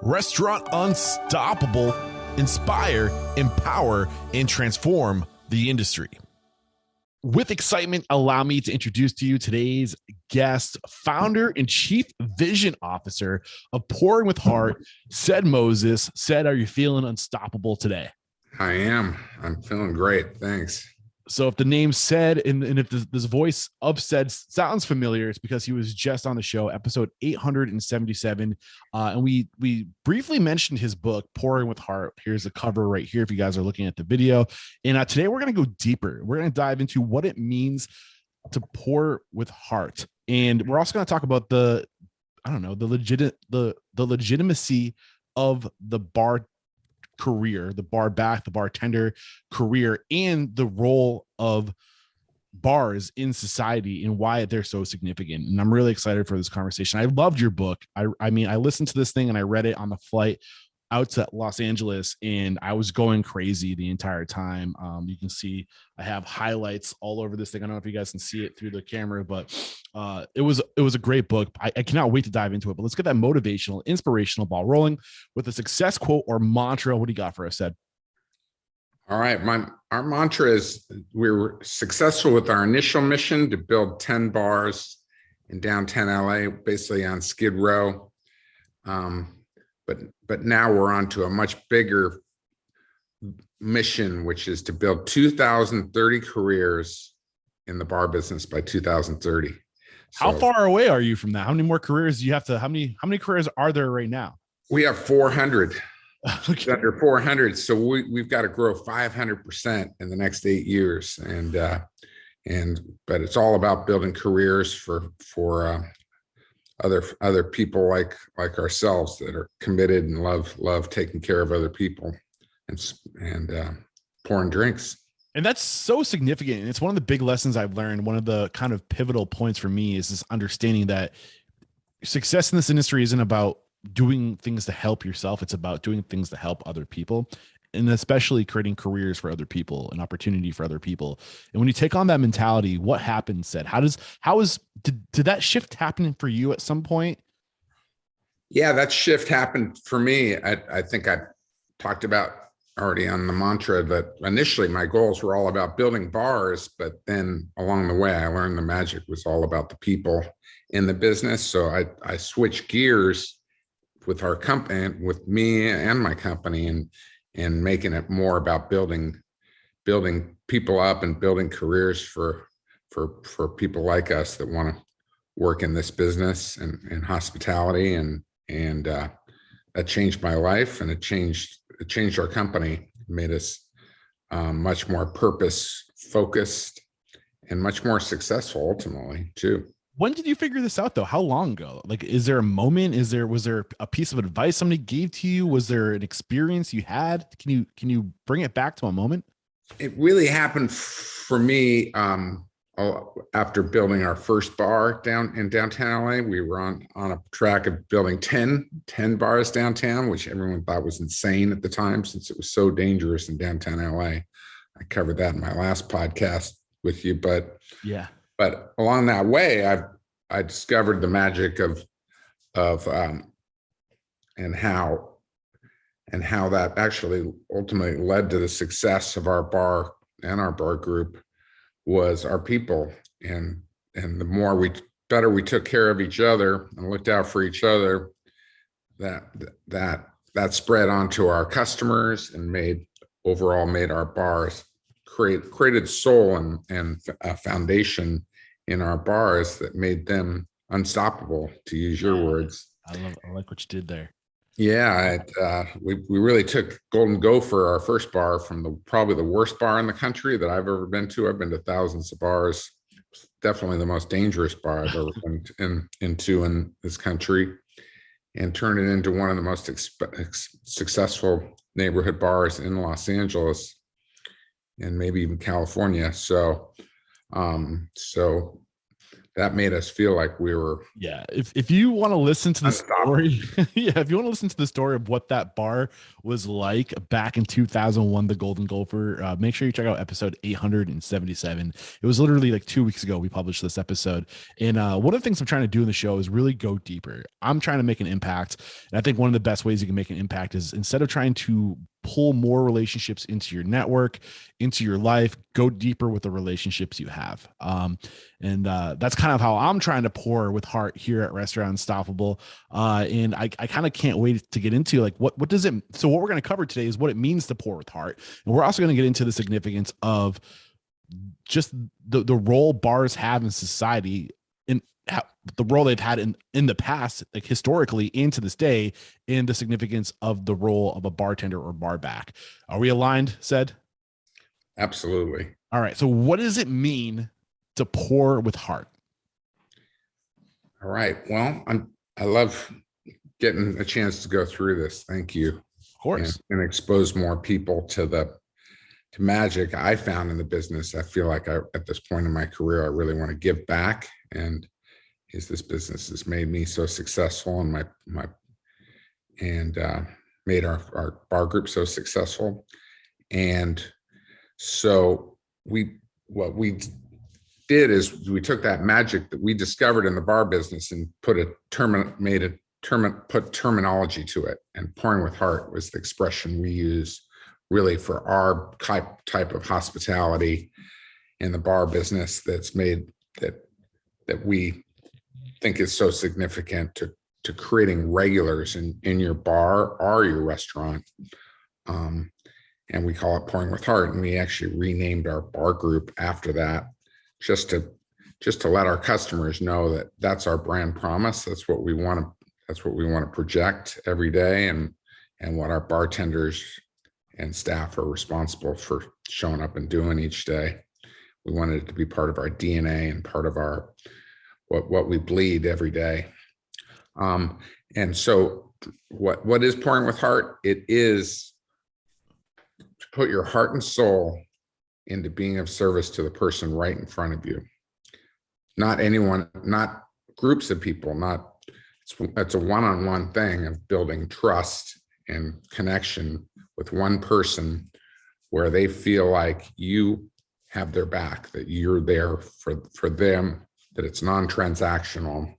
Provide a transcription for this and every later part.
Restaurant Unstoppable, inspire, empower, and transform the industry. With excitement, allow me to introduce to you today's guest, founder and chief vision officer of Pouring with Heart, Cedd Moses. Cedd, are you feeling unstoppable today? I am. I'm feeling great. Thanks. So if the name Cedd and if this voice of Cedd sounds familiar, it's because he was just on the show, episode 877. And we briefly mentioned his book, Pouring with Heart. Here's the cover right here if you guys are looking at the video. And today we're going to go deeper. We're going to dive into what it means to pour with heart. And we're also going to talk about the legitimacy of the bar career, the bar back, the bartender career, and the role of bars in society and why they're so significant. And I'm really excited for this conversation. I loved your book. I mean, I listened to this thing and I read it on the flight out to Los Angeles, and I was going crazy the entire time. You can see I have highlights all over this thing. I don't know if you guys can see it through the camera, but it was a great book. I cannot wait to dive into it. But let's get that motivational, inspirational ball rolling with a success quote or mantra. What do you got for us, Cedd? All right. Our mantra is we were successful with our initial mission to build 10 bars in downtown LA, basically on Skid Row. But now we're on to a much bigger mission, which is to build 2,030 careers in the bar business by 2030. How far away are you from that? How many more careers do you have to, how many careers are there right now? We have 400, okay. Under 400. So we've got to grow 500% in the next 8 years. But it's all about building careers for other people like ourselves that are committed and love taking care of other people and pouring drinks. And that's so significant. And it's one of the big lessons I've learned. One of the kind of pivotal points for me is this understanding that success in this industry isn't about doing things to help yourself. It's about doing things to help other people, and especially creating careers for other people, an opportunity for other people. And when you take on that mentality, what happens, Cedd? Did that shift happen for you at some point? Yeah, that shift happened for me. I think I talked about already on the mantra that initially my goals were all about building bars, but then along the way, I learned the magic was all about the people in the business. So I switched gears with our company, with me and my company, and making it more about building people up and building careers for people like us that want to work in this business and hospitality. And that changed my life, and it changed our company, made us much more purpose focused and much more successful ultimately too. When did you figure this out though? How long ago? Like, is there a moment? Was there a piece of advice somebody gave to you? Was there an experience you had? Can you bring it back to a moment? It really happened for me after building our first bar in downtown LA. We were on a track of building 10 bars downtown, which everyone thought was insane at the time since it was so dangerous in downtown LA. I covered that in my last podcast with you, but yeah. But along that way, I discovered the magic of and how that actually ultimately led to the success of our bar and our bar group was our people. And the better we took care of each other and looked out for each other, that spread onto our customers and made our bars created soul and a foundation in our bars that made them unstoppable, to use your words. I like what you did there. Yeah, we really took Golden Gopher, our first bar, from probably the worst bar in the country that I've ever been to. I've been to thousands of bars. Definitely the most dangerous bar I've ever been into in this country, and turned it into one of the most successful neighborhood bars in Los Angeles and maybe even California. So that made us feel like we were Yeah, if you want to listen to the unstoppable. story, yeah, if you want to listen to the story of what that bar was like back in 2001, the Golden Gopher, make sure you check out episode 877. It was literally like 2 weeks ago we published this episode. And one of the things I'm trying to do in the show is really go deeper. I'm trying to make an impact, and I think one of the best ways you can make an impact is, instead of trying to pull more relationships into your network, into your life, go deeper with the relationships you have. And that's kind of how I'm trying to pour with heart here at Restaurant Unstoppable. And I kind of can't wait to get into, like, what does it, so what we're going to cover today is what it means to pour with heart. And we're also going to get into the significance of just the role bars have in society, and the role they've had in the past, like historically and to this day, and the significance of the role of a bartender or bar back. Are we aligned, Cedd? Absolutely. All right. So what does it mean to pour with heart? All right. Well, I love getting a chance to go through this. Thank you. Of course. And expose more people to magic I found in the business. I feel like at this point in my career, I really want to give back. And this business has made me so successful, and made our bar group so successful. And so what we did is we took that magic that we discovered in the bar business and put terminology to it. And pouring with heart was the expression we use really for our type of hospitality in the bar business, that's made that we think is so significant to creating regulars in your bar or your restaurant. And we call it pouring with heart. And we actually renamed our bar group after that, just to let our customers know that that's our brand promise. That's what we want to project every day, and what our bartenders and staff are responsible for showing up and doing each day. We wanted it to be part of our DNA and part of our what we bleed every day. And so what is pouring with heart? It is to put your heart and soul into being of service to the person right in front of you. Not anyone, not groups of people, it's a one-on-one thing of building trust and connection with one person, where they feel like you have their back, that you're there for them, that it's non-transactional,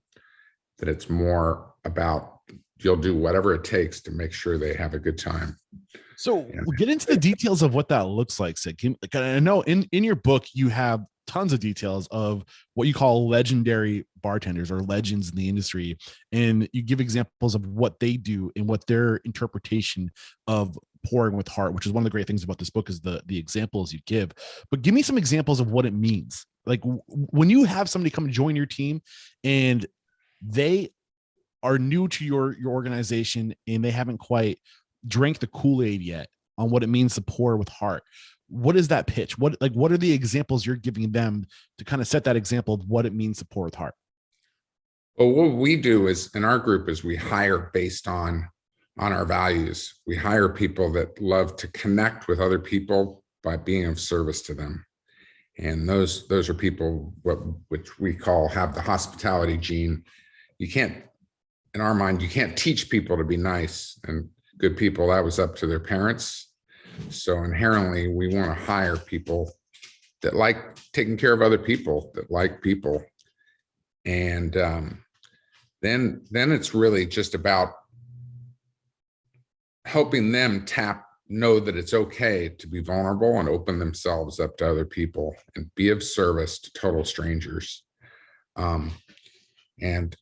that it's more about you'll do whatever it takes to make sure they have a good time. So we'll get into the details of what that looks like, Cedd. I know in your book, you have tons of details of what you call legendary bartenders, or legends in the industry. And you give examples of what they do and what their interpretation of pouring with heart, which is one of the great things about this book, is the examples you give. But give me some examples of what it means. Like when you have somebody come join your team and they are new to your organization and they haven't quite drank the Kool-Aid yet on what it means to pour with heart, what is that pitch? What are the examples you're giving them to kind of set that example of what it means to pour with heart? Well, what we do is in our group is we hire based on our values. We hire people that love to connect with other people by being of service to them. And those are people which we call have the hospitality gene. You can't, in our mind, you can't teach people to be nice and good people. That was up to their parents. So inherently, we want to hire people that like taking care of other people, that like people. And then it's really just about helping them know that it's okay to be vulnerable and open themselves up to other people and be of service to total strangers. And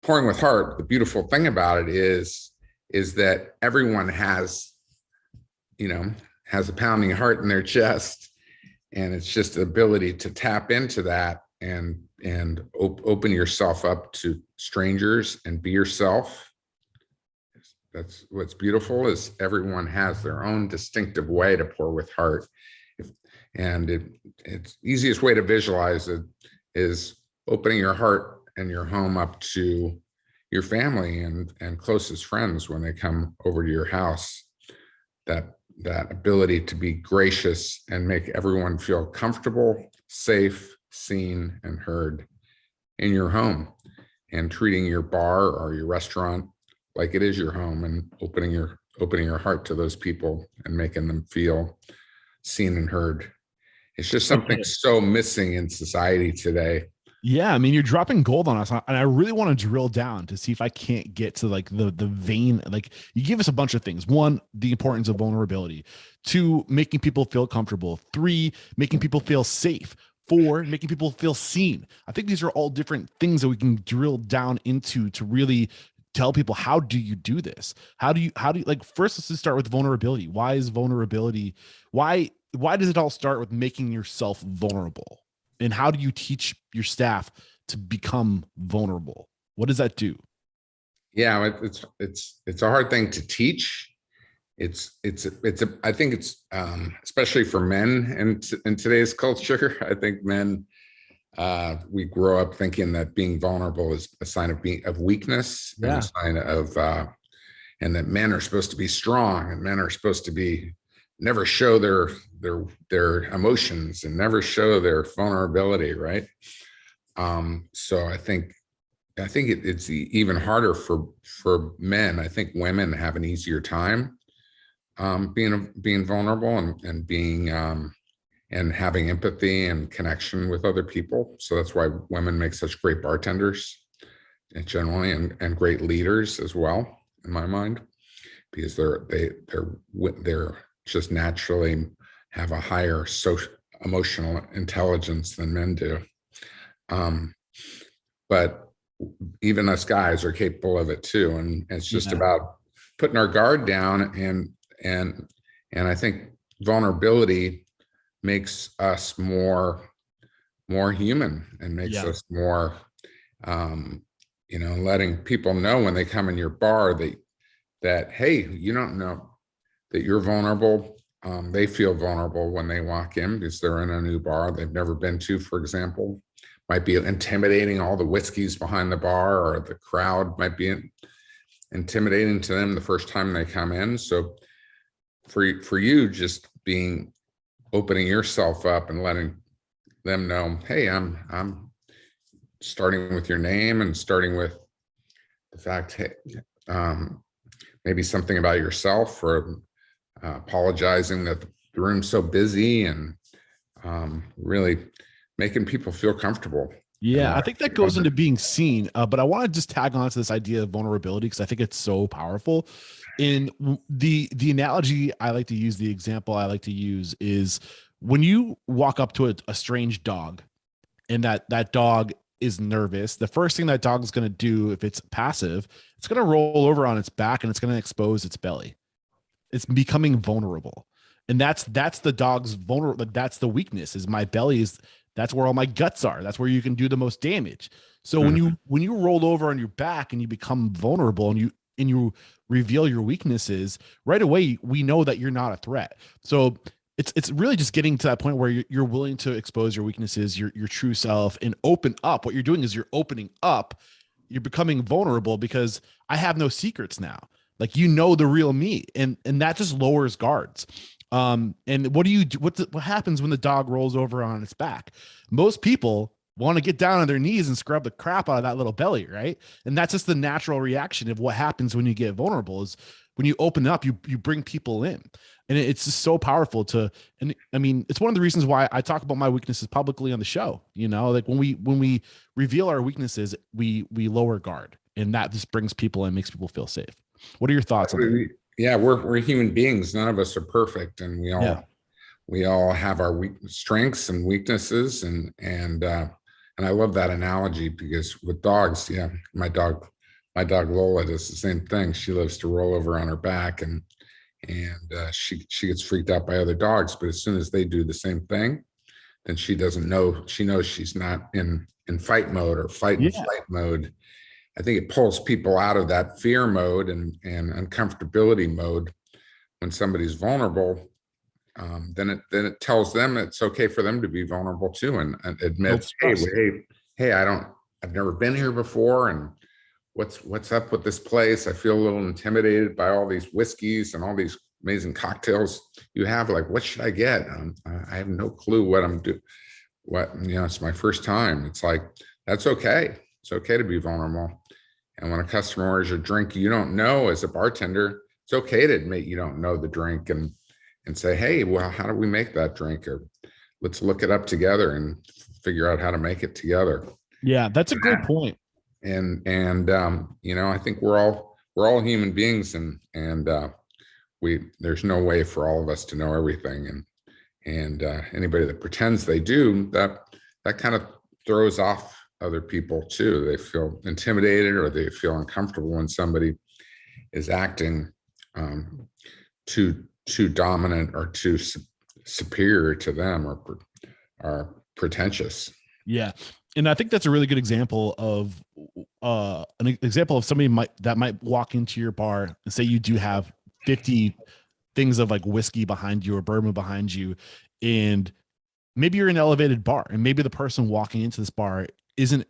pouring with heart, the beautiful thing about it is that everyone has a pounding heart in their chest, and it's just the ability to tap into that and open yourself up to strangers and be yourself. That's what's beautiful, is everyone has their own distinctive way to pour with heart. It's easiest way to visualize it is opening your heart and your home up to your family and closest friends when they come over to your house. That ability to be gracious and make everyone feel comfortable, safe, seen, and heard. in your home and treating your bar or your restaurant like it is your home, and opening your heart to those people and making them feel seen and heard. It's just something so missing in society today. Yeah, I mean, you're dropping gold on us, and I really want to drill down to see if I can't get to like the vein. Like, you give us a bunch of things. One, the importance of vulnerability. Two, making people feel comfortable. Three, making people feel safe. Four, making people feel seen. I think these are all different things that we can drill down into to really tell people, how do you do this? How do you like, first, let's just start with vulnerability. Why is vulnerability? Why does it all start with making yourself vulnerable? And how do you teach your staff to become vulnerable? What does that do? Yeah, it's a hard thing to teach. I think it's especially for men in today's culture. I think men, we grow up thinking that being vulnerable is a sign of weakness, and a sign of and that men are supposed to be strong, and men are supposed to be never show their emotions and never show their vulnerability, right? So I think it's even harder for men. I think women have an easier time being vulnerable and being and having empathy and connection with other people. So that's why women make such great bartenders generally, and great leaders as well, in my mind, because they're just naturally have a higher social emotional intelligence than men do. But even us guys are capable of it too, and it's just about putting our guard down, and I think vulnerability makes us more human, and makes us more letting people know when they come in your bar that hey, you don't know that you're vulnerable. They feel vulnerable when they walk in because they're in a new bar they've never been to, for example. Might be intimidating, all the whiskeys behind the bar, or the crowd might be intimidating to them the first time they come in. So for you, just opening yourself up and letting them know, hey, I'm starting with your name, and starting with the fact, hey, maybe something about yourself, or apologizing that the room's so busy, and really making people feel comfortable. Yeah, I think that goes into being seen. But I want to just tag on to this idea of vulnerability, because I think it's so powerful. In the analogy I like to use, the example I like to use is when you walk up to a strange dog, and that dog is nervous. The first thing that dog is going to do, if it's passive, it's going to roll over on its back, and it's going to expose its belly. It's becoming vulnerable, and that's the dog's vulnerable. That's the weakness. Is my belly is that's where all my guts are. That's where you can do the most damage. So when you roll over on your back and you become vulnerable, and you reveal your weaknesses, right away we know that you're not a threat. So it's really just getting to that point where you're willing to expose your weaknesses, your true self, and open up. What you're doing is you're opening up. You're becoming vulnerable, because I have no secrets now. Like, the real me, and that just lowers guards. And what do you do? What happens when the dog rolls over on its back? Most people want to get down on their knees and scrub the crap out of that little belly, right? And that's just the natural reaction of what happens when you get vulnerable. Is when you open up, you bring people in, and it's just so powerful to. And I mean, it's one of the reasons why I talk about my weaknesses publicly on the show. Like when we reveal our weaknesses, we lower guard, and that just brings people in, makes people feel safe. What are your thoughts on that? Yeah, we're human beings. None of us are perfect, and we all have our strengths and weaknesses, and I love that analogy, because with dogs, my dog Lola does the same thing. She loves to roll over on her back, and she gets freaked out by other dogs. But as soon as they do the same thing, then she doesn't know. She knows she's not in fight mode or fight and flight mode. I think it pulls people out of that fear mode and uncomfortability mode. When somebody's vulnerable, then it tells them it's okay for them to be vulnerable too, and admits, hey, I've never been here before, and what's up with this place? I feel a little intimidated by all these whiskeys and all these amazing cocktails you have. Like, what should I get? I have no clue what I'm doing. It's my first time. It's like, that's okay. It's okay to be vulnerable. And when a customer orders a drink you don't know as a bartender, it's okay to admit you don't know the drink and say, hey, well, how do we make that drink? Or let's look it up together and figure out how to make it together. Yeah, that's a great point. And you know, I think we're all human beings, and there's no way for all of us to know everything. And anybody that pretends they do, that kind of throws off other people too. They feel intimidated or they feel uncomfortable when somebody is acting too dominant or too superior to them, or are pretentious. Yeah. And I think that's a really good example of an example of somebody that might walk into your bar and say you do have 50 things of like whiskey behind you or bourbon behind you, and maybe you're in an elevated bar, and maybe the person walking into this bar isn't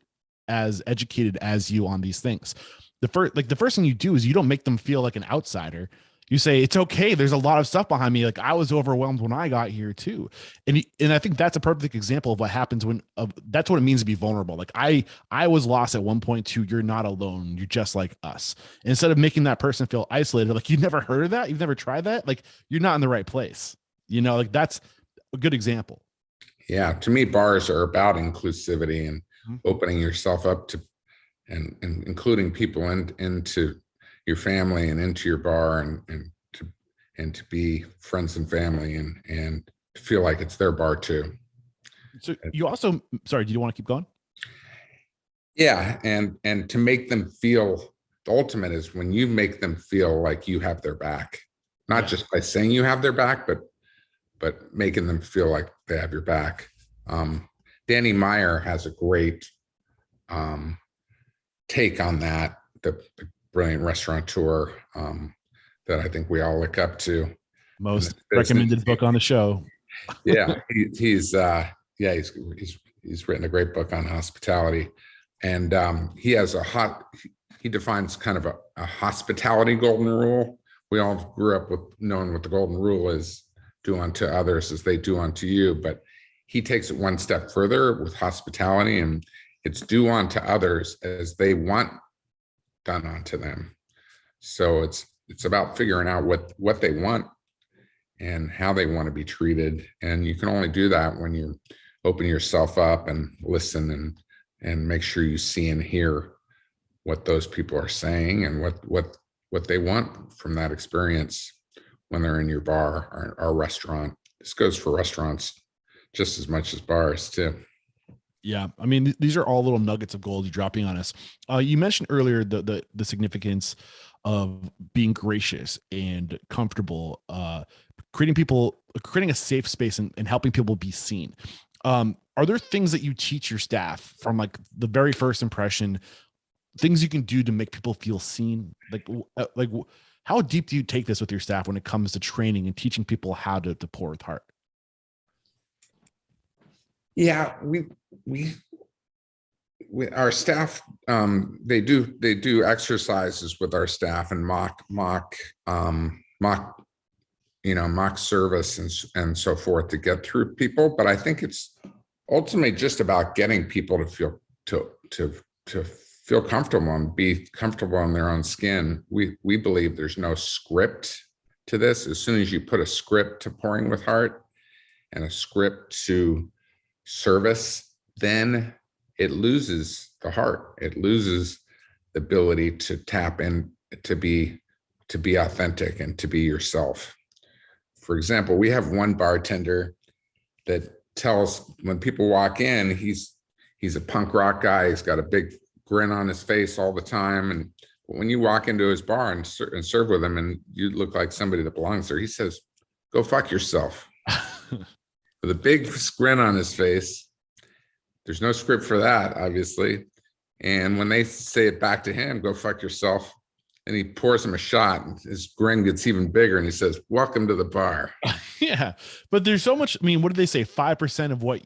as educated as you on these things. The first thing you do is you don't make them feel like an outsider. You say, it's okay, there's a lot of stuff behind me, like I was overwhelmed when I got here too. And I think that's a perfect example of what happens when that's what it means to be vulnerable. Like I was lost at one point too. You're not alone, you're just like us. And instead of making that person feel isolated, like you've never heard of that, you've never tried that, like you're not in the right place, like that's a good example. Yeah, to me, bars are about inclusivity and opening yourself up to and including people into your family and into your bar, and to be friends and family, and to feel like it's their bar too. So you also, sorry, do you want to keep going? Yeah, and to make them feel, the ultimate is when you make them feel like you have their back, not just by saying you have their back, but making them feel like they have your back. Danny Meyer has a great take on that, the brilliant restaurateur that I think we all look up to. Most recommended book on the show. Yeah, he's written a great book on hospitality, and he defines kind of a hospitality golden rule. We all grew up with knowing what the golden rule is: do unto others as they do unto you. But he takes it one step further with hospitality, and it's do unto others as they want done unto them. So it's about figuring out what they want and how they want to be treated. And you can only do that when you open yourself up and listen and make sure you see and hear what those people are saying and what they want from that experience when they're in your bar or restaurant. This goes for restaurants just as much as bars too. Yeah, I mean, these are all little nuggets of gold you're dropping on us. You mentioned earlier the significance of being gracious and comfortable, creating a safe space and helping people be seen. Are there things that you teach your staff from like the very first impression, things you can do to make people feel seen? Like how deep do you take this with your staff when it comes to training and teaching people how to pour with heart? Yeah, we our staff, they do exercises with our staff and mock service and so forth to get through people. But I think it's ultimately just about getting people to feel comfortable and be comfortable in their own skin. We believe there's no script to this. As soon as you put a script to pouring with heart and a script to service, then it loses the heart. It loses the ability to tap in, to be authentic and to be yourself. For example, we have one bartender that tells when people walk in, he's a punk rock guy. He's got a big grin on his face all the time. And when you walk into his bar and serve with him and you look like somebody that belongs there, he says, "Go fuck yourself." With a big grin on his face. There's no script for that, obviously. And when they say it back to him, "Go fuck yourself," and he pours him a shot, and his grin gets even bigger, and he says, "Welcome to the bar." Yeah, but there's so much. I mean, what did they say? 5% of what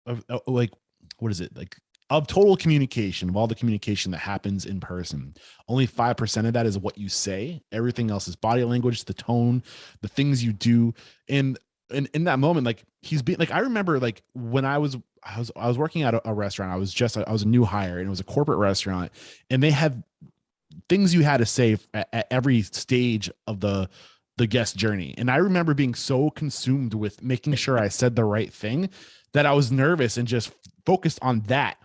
is it like of total communication, of all the communication that happens in person, only 5% of that is what you say. Everything else is body language, the tone, the things you do, and in that moment, like he's being like, I remember like when I was I was working at a restaurant. I was a new hire, and it was a corporate restaurant, and they had things you had to say at every stage of the guest journey. And I remember being so consumed with making sure I said the right thing that I was nervous and just focused on that,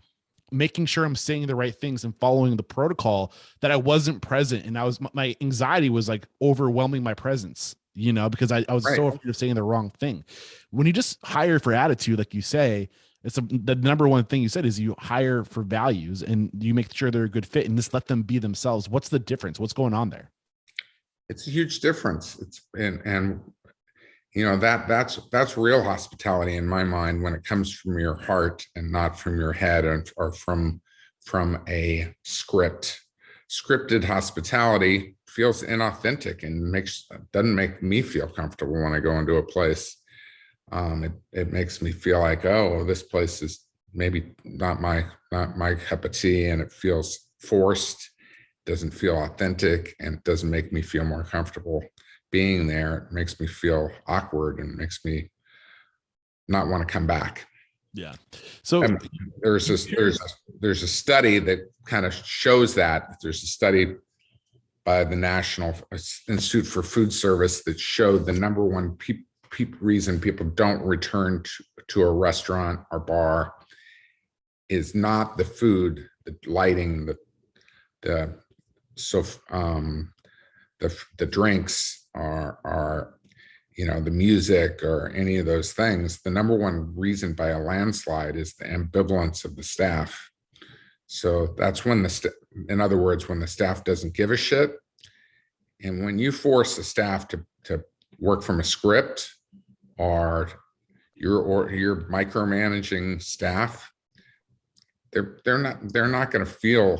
making sure I'm saying the right things and following the protocol, that I wasn't present. And my anxiety was like overwhelming my presence, because I was Right. so afraid of saying the wrong thing. When you just hire for attitude, like you say, the number one thing you said is you hire for values and you make sure they're a good fit and just let them be themselves. What's the difference? What's going on there? It's a huge difference. It's and that's real hospitality in my mind, when it comes from your heart and not from your head, or from a script. Scripted hospitality feels inauthentic and doesn't make me feel comfortable when I go into a place. It makes me feel like, oh, this place is maybe not my cup of tea, and it feels forced, doesn't feel authentic, and it doesn't make me feel more comfortable being there. It makes me feel awkward and makes me not want to come back. Yeah. So And there's a study that kind of shows that. There's a study by the National Institute for Food Service that showed the number one reason people don't return to a restaurant or bar is not the food, the lighting, the drinks, are the music, or any of those things. The number one reason by a landslide is the ambivalence of the staff. So that's when in other words, when the staff doesn't give a shit. And when you force the staff to work from a script, or you're micromanaging staff, they're not going to feel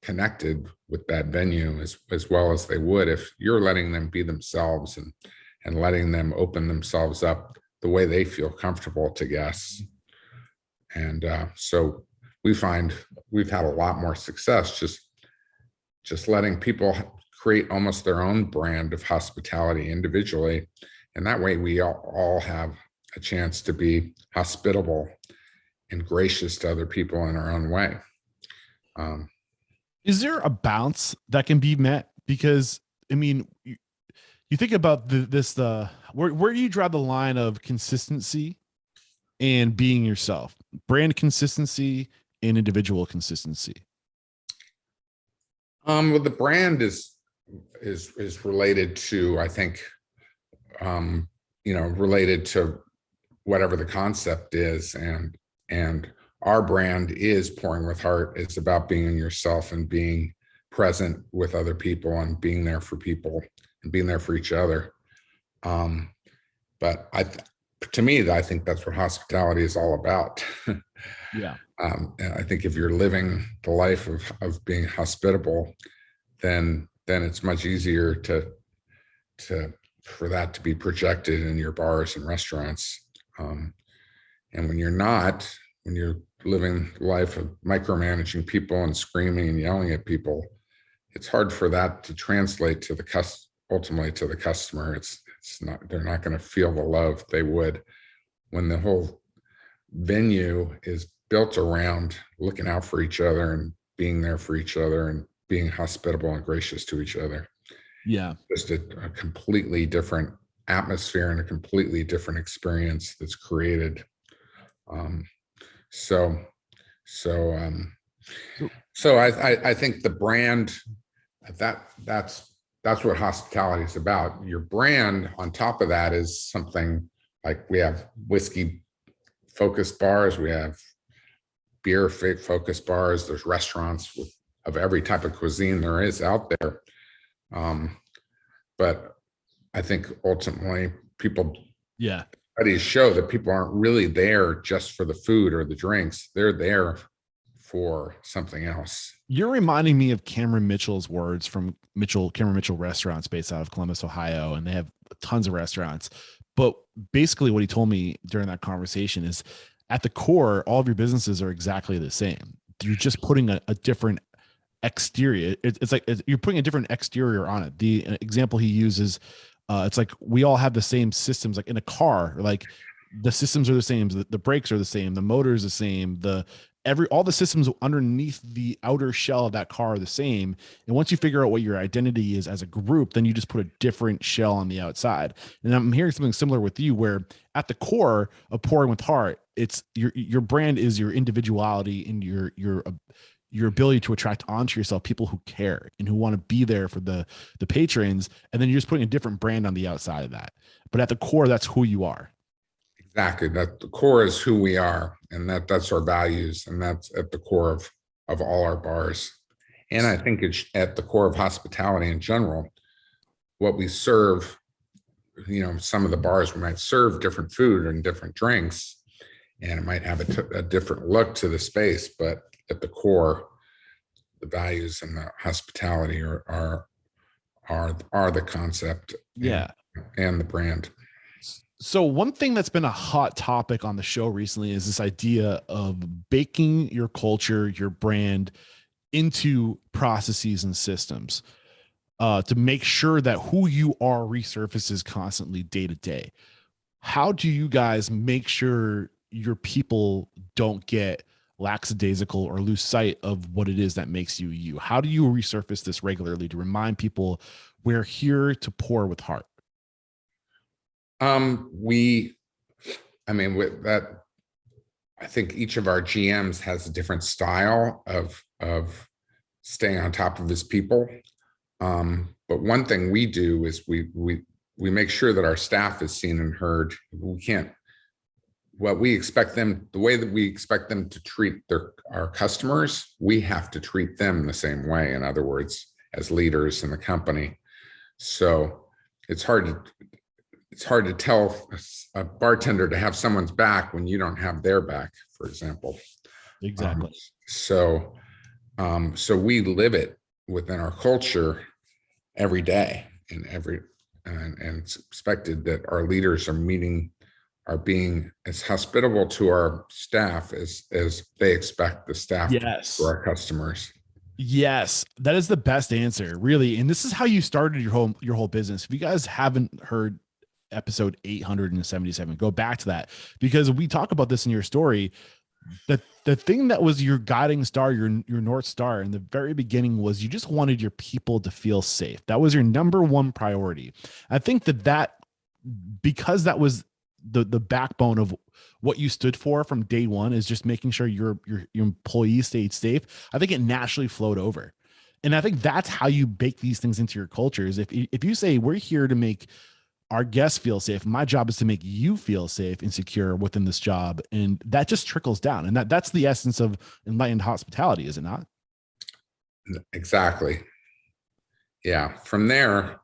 connected with that venue as well as they would if you're letting them be themselves and letting them open themselves up the way they feel comfortable to guests. And so we find we've had a lot more success just letting people create almost their own brand of hospitality individually. And that way we all have a chance to be hospitable and gracious to other people in our own way. Is there a bounce that can be met? Because I mean, you think about where do you draw the line of consistency and being yourself, brand consistency and individual consistency? Well, the brand is related to, I think, related to whatever the concept is, and our brand is Pouring with Heart. It's about being yourself and being present with other people and being there for people and being there for each other. But to me, I think that's what hospitality is all about. Yeah. And I think if you're living the life of being hospitable, then it's much easier for that to be projected in your bars and restaurants. And when you're living the life of micromanaging people and screaming and yelling at people, it's hard for that to translate to ultimately to the customer. It's not, they're not going to feel the love they would when the whole venue is built around looking out for each other and being there for each other and being hospitable and gracious to each other. Yeah. Just a completely different atmosphere and a completely different experience that's created. So I think the brand, that's what hospitality is about. Your brand on top of that is something like, we have whiskey focused bars, we have beer focused bars, there's restaurants of every type of cuisine there is out there. But I think ultimately studies show that people aren't really there just for the food or the drinks. They're there for something else. You're reminding me of Cameron Mitchell's words from Cameron Mitchell Restaurants, based out of Columbus, Ohio, and they have tons of restaurants. But basically what he told me during that conversation is, at the core, all of your businesses are exactly the same. You're just putting a different exterior. It's like you're putting a different exterior on it. The example he uses, it's like we all have the same systems, like in a car. Like The systems are the same, the brakes are the same, the motor is the same, all the systems underneath the outer shell of that car are the same. And once you figure out what your identity is as a group, then you just put a different shell on the outside. And I'm hearing something similar with you, where at the core of Pouring with Heart, it's your brand is your individuality and your ability to attract onto yourself people who care and who want to be there for the patrons. And then you're just putting a different brand on the outside of that. But at the core, that's who you are. Exactly. That the core is who we are, and that's our values, and that's at the core of all our bars. And I think it's at the core of hospitality in general. What we serve, some of the bars, we might serve different food and different drinks, and it might have a different look to the space, but at the core, the values and the hospitality are the concept, Yeah. and the brand. So one thing that's been a hot topic on the show recently is this idea of baking your culture, your brand into processes and systems to make sure that who you are resurfaces constantly day to day. How do you guys make sure your people don't get lackadaisical or lose sight of what it is that makes you you? How do you resurface this regularly to remind people we're here to pour with heart? With that, I think each of our GMs has a different style of staying on top of his people. But one thing we do is we make sure that our staff is seen and heard. The way that we expect them to treat our customers, we have to treat them the same way. In other words, as leaders in the company. So it's hard to tell a bartender to have someone's back when you don't have their back, for example. Exactly. So we live it within our culture every day, and it's expected that our leaders are being as hospitable to our staff as they expect the staff to be to our customers. Yes, that is the best answer, really. And this is how you started your whole business. If you guys haven't heard episode 877, go back to that, because we talk about this in your story. The thing that was your guiding star, your North Star in the very beginning, was you just wanted your people to feel safe. That was your number one priority. I think that because that was the backbone of what you stood for from day one, is just making sure your employees stayed safe. I think it naturally flowed over. And I think that's how you bake these things into your cultures. If you say we're here to make our guests feel safe, my job is to make you feel safe and secure within this job, and that just trickles down. And that's the essence of enlightened hospitality, is it not? Exactly. Yeah. From there,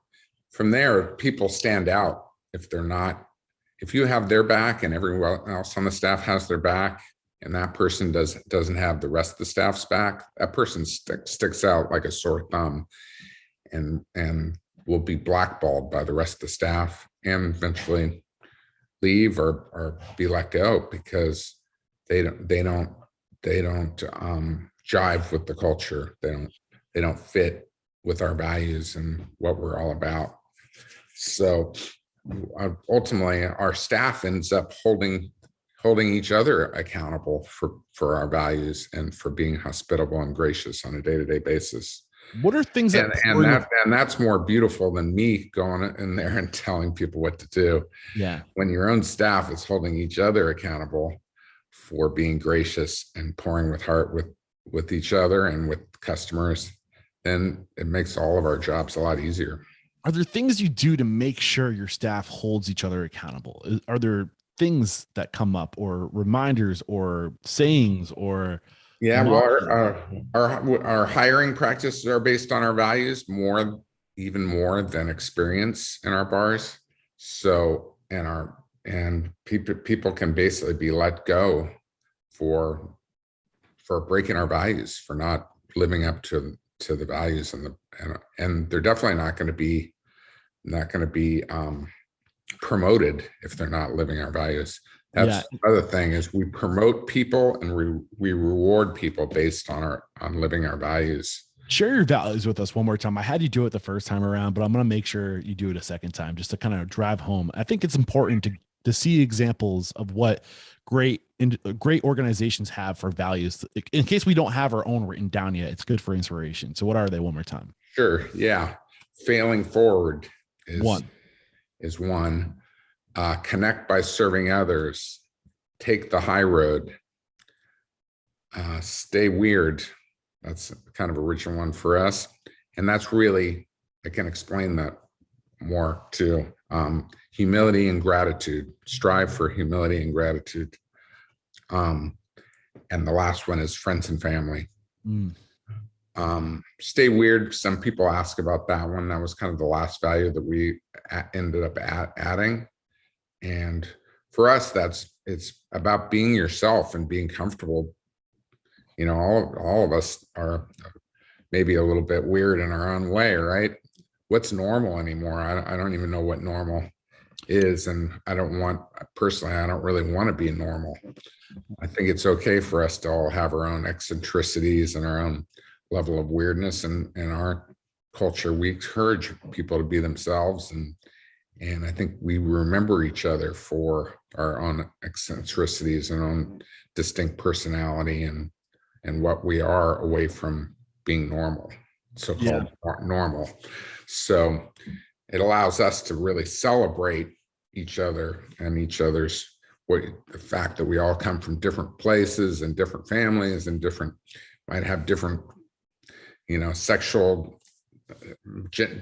people stand out if you have their back and everyone else on the staff has their back, and that person doesn't have the rest of the staff's back, that person sticks out like a sore thumb, and will be blackballed by the rest of the staff and eventually leave or be let go, because they don't jive with the culture. They don't fit with our values and what we're all about. So ultimately, our staff ends up holding each other accountable for our values and for being hospitable and gracious on a day-to-day basis. What are things and that's more beautiful than me going in there and telling people what to do. Yeah. When your own staff is holding each other accountable for being gracious and pouring with heart with each other and with customers, then it makes all of our jobs a lot easier. Are there things you do to make sure your staff holds each other accountable? Are there things that come up, or reminders, or sayings, or Yeah, well, our hiring practices are based on our values even more than experience in our bars. So, and people can basically be let go for breaking our values, for not living up to the values, and they're definitely not going to be promoted if they're not living our values. That's the other thing, is we promote people and we reward people based on living our values. Share your values with us one more time. I had you do it the first time around, but I'm going to make sure you do it a second time, just to kind of drive home. I think it's important to see examples of what great organizations have for values. In case we don't have our own written down yet, it's good for inspiration. So what are they one more time? Sure. Yeah. Failing forward One. is one. Connect by serving others. Take the high road. Stay weird. That's kind of original one for us. And that's really, I can explain that more too. Humility and gratitude. Strive for humility and gratitude. And the last one is friends and family. Stay weird. Some people ask about that one. That was kind of the last value that we ended up adding. And for us, it's about being yourself and being comfortable. You know, all of us are maybe a little bit weird in our own way, right? What's normal anymore? I don't even know what normal is. And I don't really want to be normal. I think it's okay for us to all have our own eccentricities and our own level of weirdness. And in our culture, we encourage people to be themselves. And I think we remember each other for our own eccentricities and own distinct personality and what we are away from being normal, so-called normal. So it allows us to really celebrate each other and each other's the fact that we all come from different places and different families and might have different, sexual,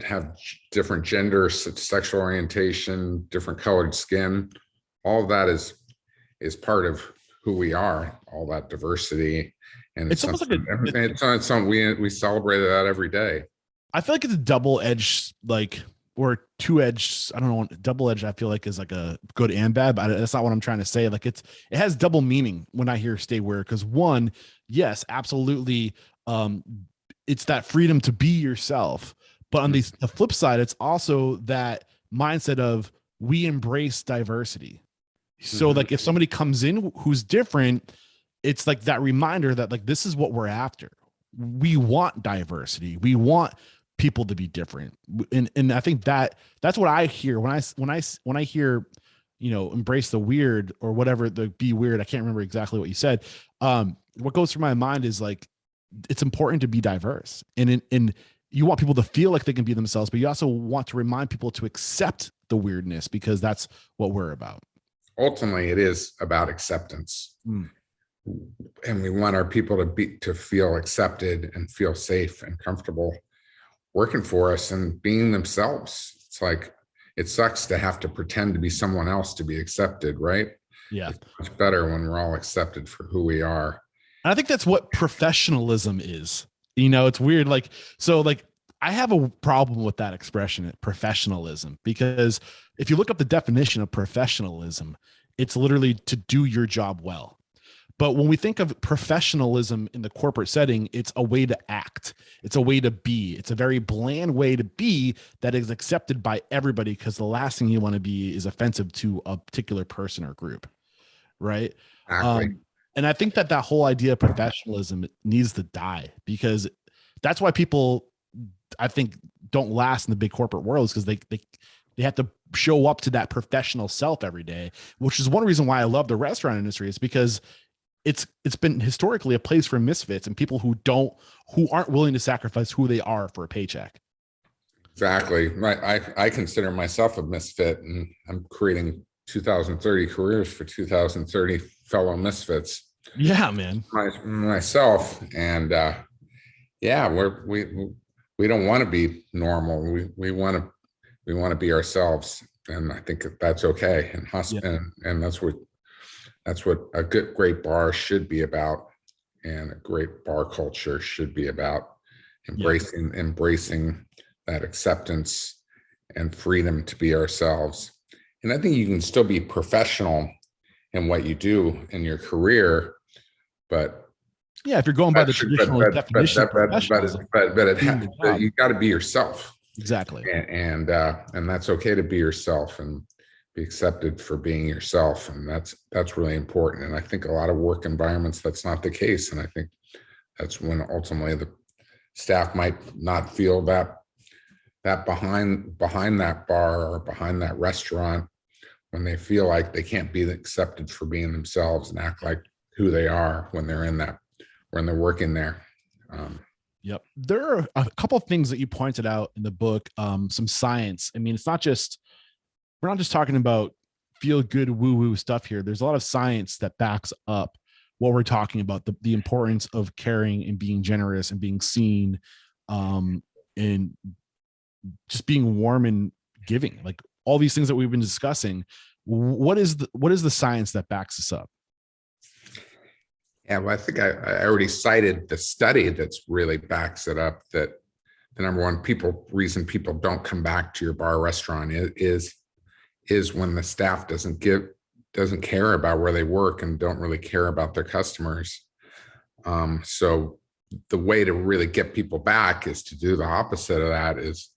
have different gender, sexual orientation, different colored skin. All of that is part of who we are, all that diversity. And it's almost like something we celebrate that every day. I feel like it's a double-edged, or two-edged. I don't know. Double-edged, I feel like, is like a good and bad, but that's not what I'm trying to say. Like it has double meaning when I hear stay weird, because one, yes, absolutely. It's that freedom to be yourself. But on the flip side, it's also that mindset of we embrace diversity. So like if somebody comes in who's different, it's like that reminder that like, this is what we're after. We want diversity. We want people to be different. And I think that's what I hear when I hear, embrace the weird or whatever, the be weird. I can't remember exactly what you said. What goes through my mind is like, it's important to be diverse, and you want people to feel like they can be themselves, but you also want to remind people to accept the weirdness, because that's what we're about. Ultimately, it is about acceptance. And we want our people to feel accepted and feel safe and comfortable working for us and being themselves. It's like, it sucks to have to pretend to be someone else to be accepted, right? Yeah. It's much better when we're all accepted for who we are. And I think that's what professionalism is. It's weird. I have a problem with that expression, professionalism, because if you look up the definition of professionalism, it's literally to do your job well. But when we think of professionalism in the corporate setting, it's a way to act. It's a way to be. It's a very bland way to be that is accepted by everybody, because the last thing you want to be is offensive to a particular person or group, right? Exactly. And I think that whole idea of professionalism needs to die, because that's why people, I think, don't last in the big corporate worlds, because they have to show up to that professional self every day, which is one reason why I love the restaurant industry. Is because it's been historically a place for misfits and people who aren't willing to sacrifice who they are for a paycheck. Exactly. Right. I consider myself a misfit, and I'm creating 2030 careers for 2030 fellow misfits. Yeah, man. Myself. And we don't want to be normal. We want to be ourselves. And I think that's okay. And that's what a great bar should be about, and a great bar culture should be about, embracing that acceptance and freedom to be ourselves. And I think you can still be professional in what you do in your career, but yeah, if you're going by the traditional definition, but you got to be yourself. Exactly. And that's okay to be yourself and be accepted for being yourself. And that's really important. And I think a lot of work environments, that's not the case. And I think that's when ultimately the staff might not feel that behind that bar or behind that restaurant they feel like they can't be accepted for being themselves and act like who they are when they're in that, when they're working there. Yep. There are a couple of things that you pointed out in the book, some science. I mean, we're not just talking about feel good woo woo stuff here. There's a lot of science that backs up what we're talking about, the importance of caring and being generous and being seen, and just being warm and giving, like all these things that we've been discussing. What is the science that backs this up? Yeah, well, I think I already cited the study that's really backs it up, that the number one reason people don't come back to your bar or restaurant is when the staff doesn't care about where they work and don't really care about their customers. So the way to really get people back is to do the opposite of that, is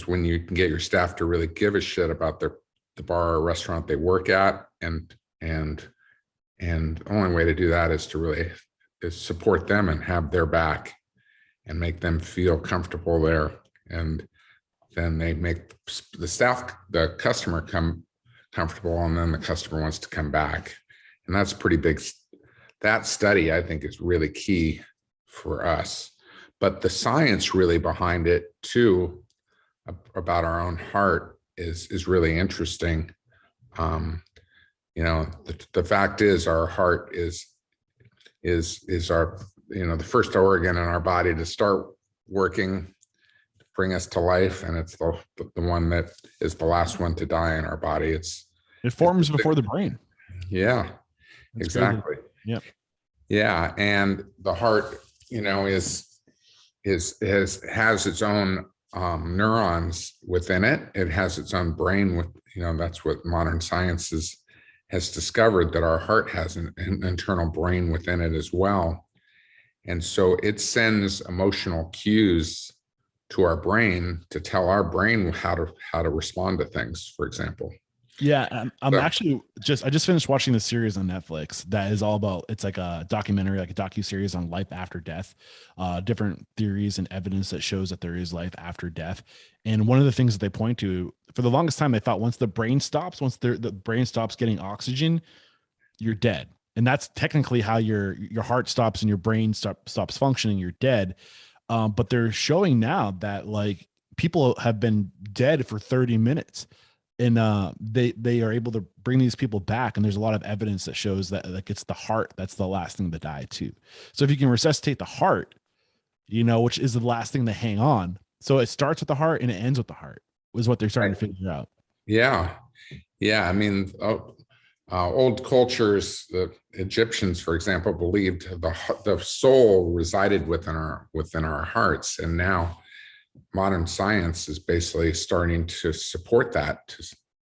when you can get your staff to really give a shit about the bar or restaurant they work at, and the only way to do that is to really support them and have their back and make them feel comfortable there, and then they make the customer come comfortable, and then the customer wants to come back. And that's pretty big. That study, I think, is really key for us. But the science really behind it too, about our own heart, is really interesting. The fact is, our heart is our, the first organ in our body to start working, to bring us to life, and it's the one that is the last one to die in our body. It forms before the brain. Yeah, That's exactly. Crazy. Yeah. Yeah, and the heart, has its own neurons within it. It has its own brain with, that's what modern science has discovered, that our heart has an internal brain within it as well. And so it sends emotional cues to our brain to tell our brain how to respond to things, for example. Yeah, I'm actually I just finished watching this series on Netflix that is all about, it's like a documentary, like a docu-series on life after death, different theories and evidence that shows that there is life after death. And one of the things that they point to, for the longest time, they thought once the brain stops getting oxygen, you're dead. And that's technically how your heart stops and your brain stops functioning, you're dead. But they're showing now that like people have been dead for 30 minutes. And they are able to bring these people back, and there's a lot of evidence that shows that like it's the heart that's the last thing to die too. So if you can resuscitate the heart, which is the last thing to hang on, so it starts with the heart and it ends with the heart, was what they're starting to figure out. Yeah, I mean, old cultures, the Egyptians, for example, believed the soul resided within our hearts, and now modern science is basically starting to support that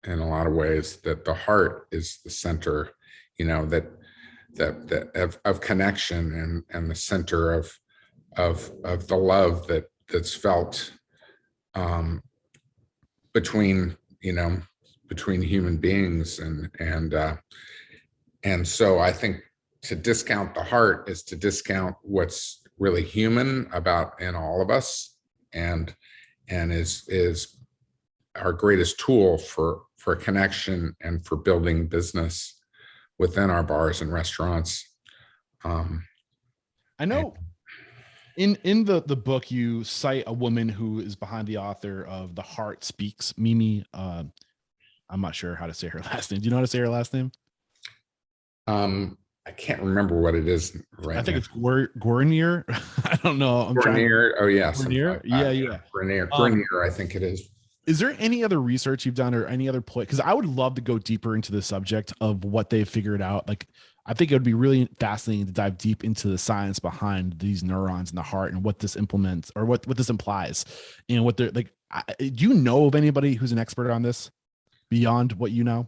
in a lot of ways, that the heart is the center, that of connection, and the center of the love that's felt between human beings, and so I think to discount the heart is to discount what's really human in all of us, and is our greatest tool for connection and for building business within our bars and restaurants. I know in the book you cite a woman who is behind the author of The Heart Speaks, Mimi. I'm not sure how to say her last name. Do you know how to say her last name? I can't remember what it is right now. I think it's Guernier. I don't know. Guernier. Oh yeah. Guernier. Yeah. Guernier, I think it is. Is there any other research you've done or any other point? Because I would love to go deeper into the subject of what they've figured out. Like, I think it would be really fascinating to dive deep into the science behind these neurons in the heart and what this implements, or what this implies, and what they're like. Do you know of anybody who's an expert on this beyond what you know?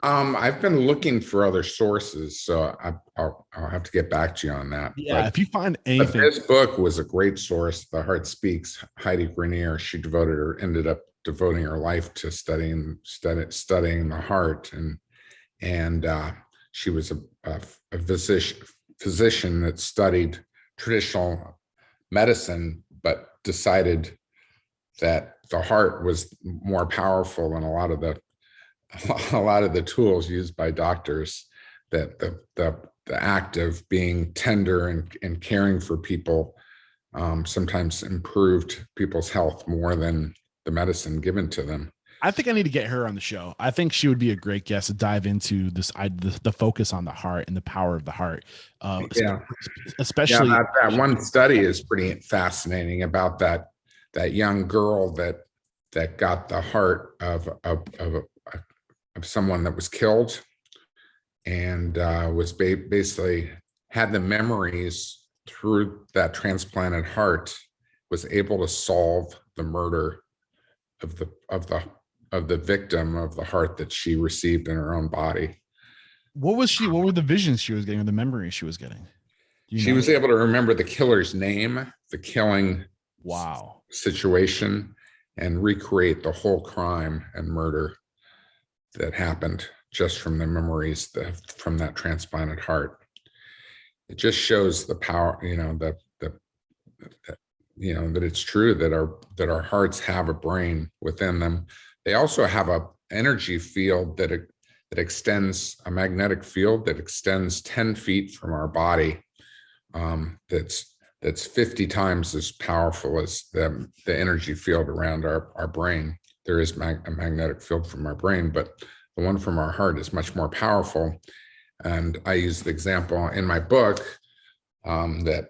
I've been looking for other sources, so I'll have to get back to you on that. Yeah, if you find anything. This book was a great source. The Heart Speaks. Heidi Grenier, she ended up devoting her life to studying the heart, and she was a physician that studied traditional medicine, but decided that the heart was more powerful than a lot of the tools used by doctors, that the act of being tender and caring for people sometimes improved people's health more than the medicine given to them. I think I need to get her on the show. I think she would be a great guest to dive into the focus on the heart and the power of the heart. Yeah, yeah. Especially That one study is pretty fascinating about that young girl that got the heart of someone that was killed, and was basically had the memories through that transplanted heart, was able to solve the murder of the victim of the heart that she received in her own body. what were the visions she was getting, or the memories she was getting? She was able to remember the killer's name, the killing wow situation, and recreate the whole crime and murder that happened just from the memories from that transplanted heart. It just shows the power, that it's true that our hearts have a brain within them. They also have a energy field that extends, a magnetic field that extends 10 feet from our body. That's 50 times as powerful as the energy field around our brain. There is a magnetic field from our brain, but the one from our heart is much more powerful. And I use the example in my book that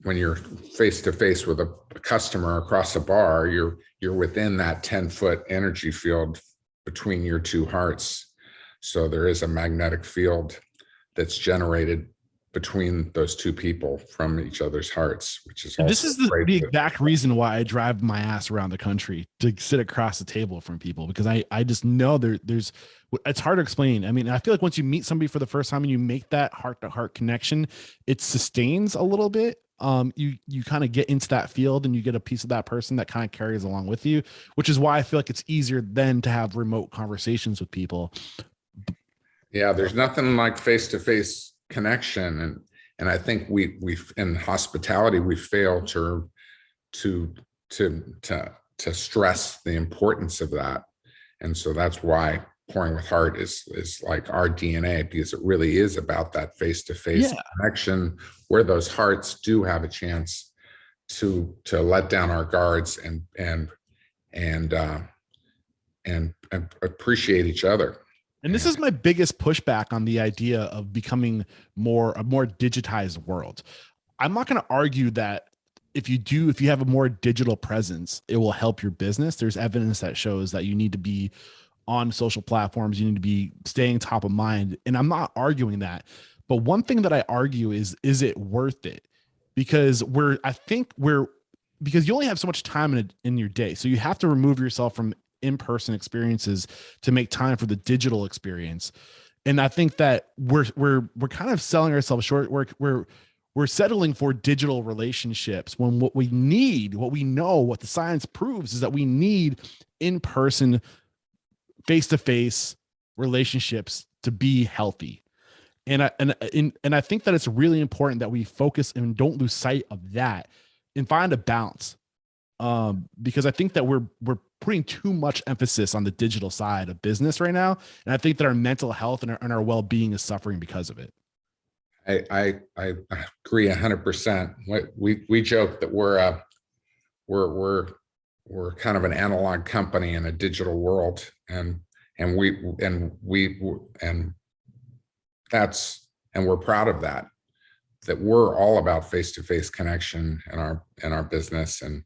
when you're face to face with a customer across a bar, you're within that 10-foot energy field between your two hearts. So there is a magnetic field that's generated between those two people from each other's hearts, which is this is the exact reason why I drive my ass around the country to sit across the table from people, because I just know there's it's hard to explain. I mean, I feel like once you meet somebody for the first time and you make that heart to heart connection, it sustains a little bit. You kind of get into that field and you get a piece of that person that kind of carries along with you, which is why I feel like it's easier then to have remote conversations with people. Yeah, there's nothing like face-to-face connection, and I think we've in hospitality we fail to stress the importance of that, and so that's why Pouring with Heart is like our DNA, because it really is about that face-to-face connection where those hearts do have a chance to let down our guards and appreciate each other. And this is my biggest pushback on the idea of becoming a more digitized world. I'm not going to argue that if you have a more digital presence, it will help your business. There's evidence that shows that you need to be on social platforms. You need to be staying top of mind. And I'm not arguing that. But one thing that I argue is it worth it? Because because you only have so much time in your day. So you have to remove yourself from in-person experiences to make time for the digital experience. And I think that we're kind of selling ourselves short. We're settling for digital relationships when what we know, what the science proves is that we need in-person, face-to-face relationships to be healthy. And I think that it's really important that we focus and don't lose sight of that and find a balance. Because I think that we're putting too much emphasis on the digital side of business right now, and I think that our mental health and our well-being is suffering because of it. I agree 100%. We joke that we're kind of an analog company in a digital world, and we're proud of that. That we're all about face-to-face connection in our business, and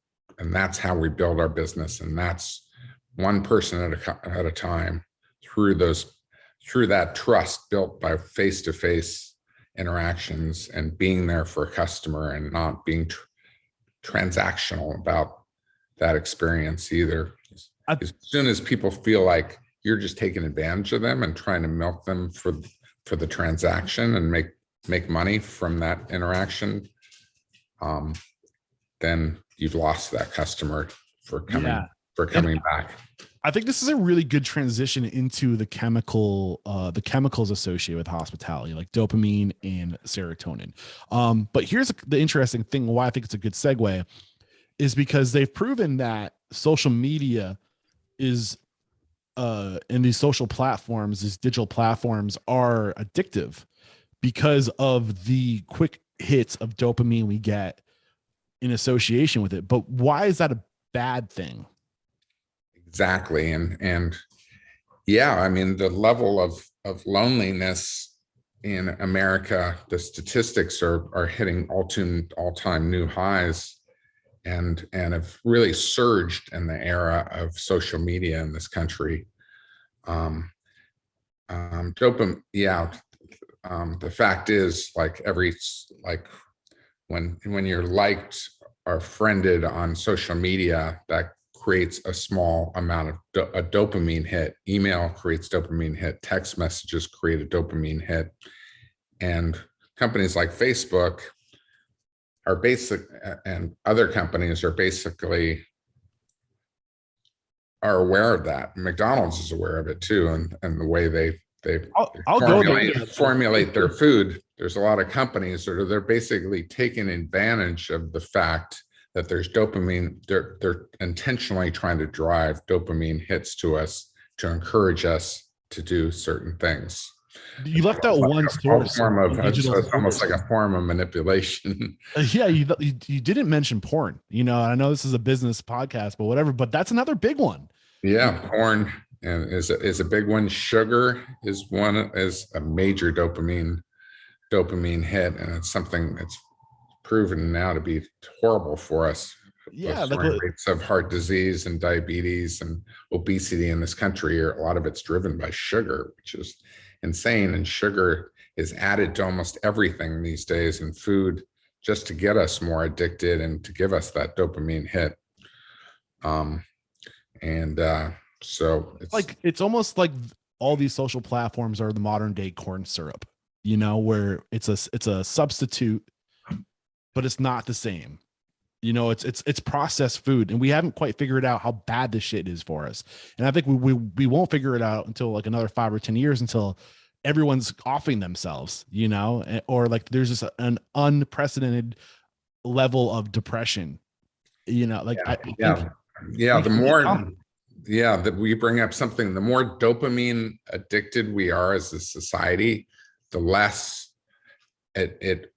that's how we build our business, and that's one person at a time through that trust built by face-to-face interactions and being there for a customer and not being transactional about that experience either. As soon as people feel like you're just taking advantage of them and trying to milk them for the transaction and make money from that interaction, then you've lost that customer for coming back. I think this is a really good transition into the chemicals associated with hospitality, like dopamine and serotonin. But here's the interesting thing, why I think it's a good segue, is because they've proven that social media is and these social platforms, these digital platforms are addictive because of the quick hits of dopamine we get in association with it. But why is that a bad thing? Exactly. And yeah, I mean, the level of loneliness in America, the statistics are hitting all-time new highs, and have really surged in the era of social media in this country. Dopamine, yeah. The fact is, like when you're liked or friended on social media, that creates a small amount of a dopamine hit. Email creates dopamine hit. Text messages create a dopamine hit. And companies like Facebook are and other companies are aware of that. McDonald's is aware of it too, and the way they I'll go there. formulate their food. There's a lot of companies that they're basically taking advantage of the fact that there's dopamine. They're intentionally trying to drive dopamine hits to us to encourage us to do certain things. You left out one source. It's almost like a form of manipulation. Yeah, you didn't mention porn. You know, I know this is a business podcast, but whatever. But that's another big one. Yeah, porn and is a big one. Sugar is a major dopamine hit, and it's something that's proven now to be horrible for us. Yeah, rates of heart disease and diabetes and obesity in this country a lot of it's driven by sugar, which is insane. And sugar is added to almost everything these days in food just to get us more addicted and to give us that dopamine hit. So it's almost like all these social platforms are the modern day corn syrup, you know, where it's a substitute, but it's not the same. You know, it's processed food, and we haven't quite figured out how bad this shit is for us. And I think we won't figure it out until like another 5 or 10 years, until everyone's offing themselves, you know, or like there's just an unprecedented level of depression, you know, like that we bring up something, the more dopamine addicted we are as a society, the less it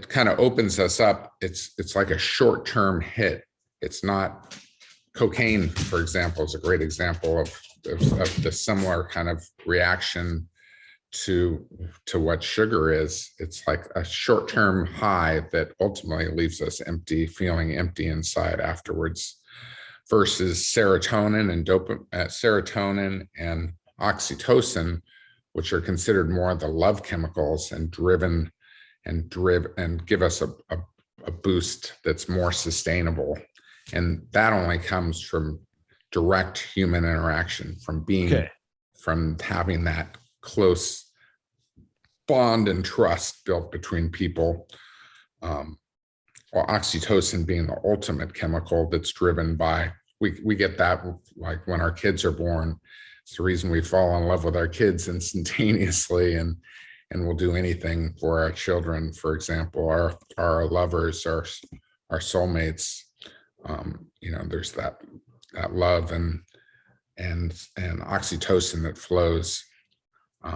kind of opens us up. It's like a short-term hit. It's not cocaine, for example, is a great example of the similar kind of reaction to what sugar is. It's like a short-term high that ultimately leaves us feeling empty inside afterwards, versus serotonin and oxytocin, which are considered more of the love chemicals and give us a boost that's more sustainable. And that only comes from direct human interaction, from having that close bond and trust built between people. Or oxytocin being the ultimate chemical that's driven by, we get that like when our kids are born. It's the reason we fall in love with our kids instantaneously, and we'll do anything for our children. For example, our lovers, our soulmates. You know, there's that love and oxytocin that flows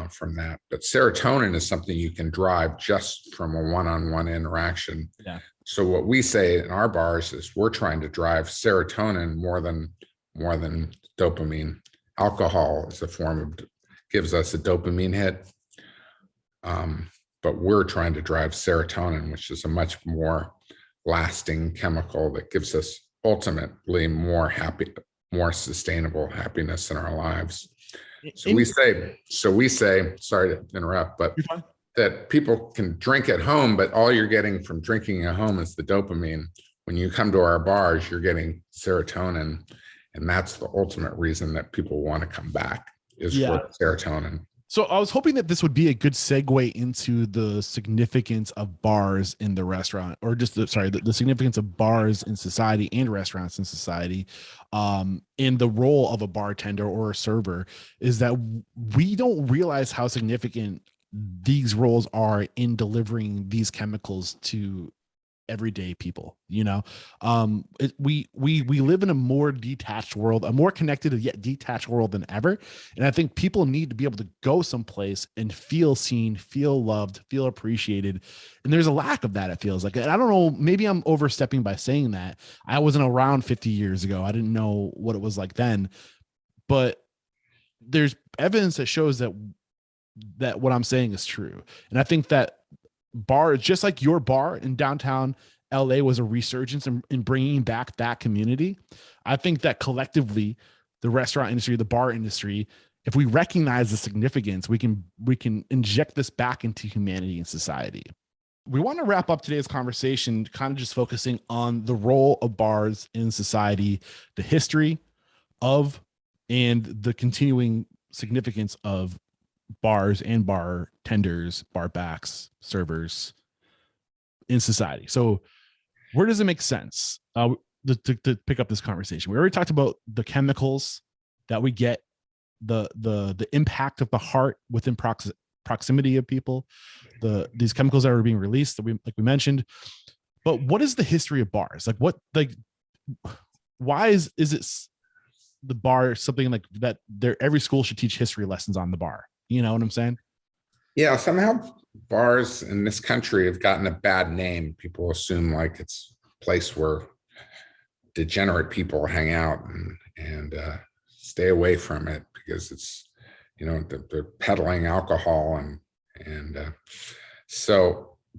from that. But serotonin is something you can drive just from a one-on-one interaction. Yeah. So what we say in our bars is we're trying to drive serotonin more than dopamine. Alcohol is gives us a dopamine hit. But we're trying to drive serotonin, which is a much more lasting chemical that gives us ultimately more sustainable happiness in our lives. So we say, sorry to interrupt, but that people can drink at home, but all you're getting from drinking at home is the dopamine. When you come to our bars, you're getting serotonin. And that's the ultimate reason that people want to come back, is for serotonin. So I was hoping that this would be a good segue into the significance of bars in the restaurant, or just the significance of bars in society and restaurants in society, in the role of a bartender or a server, is that we don't realize how significant these roles are in delivering these chemicals to everyday people. We live in a more detached world, a more connected yet detached world than ever. And I think people need to be able to go someplace and feel seen, feel loved, feel appreciated. And there's a lack of that, it feels like. And I don't know, maybe I'm overstepping by saying that. I wasn't around 50 years ago. I didn't know what it was like then, but there's evidence that shows that what I'm saying is true. And I think that bars, just like your bar in downtown LA was a resurgence in bringing back that community. I think that collectively, the restaurant industry, the bar industry, if we recognize the significance, we can inject this back into humanity and society. We want to wrap up today's conversation kind of just focusing on the role of bars in society, the history of and the continuing significance of bars and bartenders, bar backs, servers in society. So where does it make sense to pick up this conversation? We already talked about the chemicals that we get, the impact of the heart within proximity of people, these chemicals that are being released that we mentioned. But what is the history of bars? Why is it the bar something like that? Every school should teach history lessons on the bar. You know what I'm saying? Yeah, somehow bars in this country have gotten a bad name. People assume like it's a place where degenerate people hang out and stay away from it because it's, they're peddling alcohol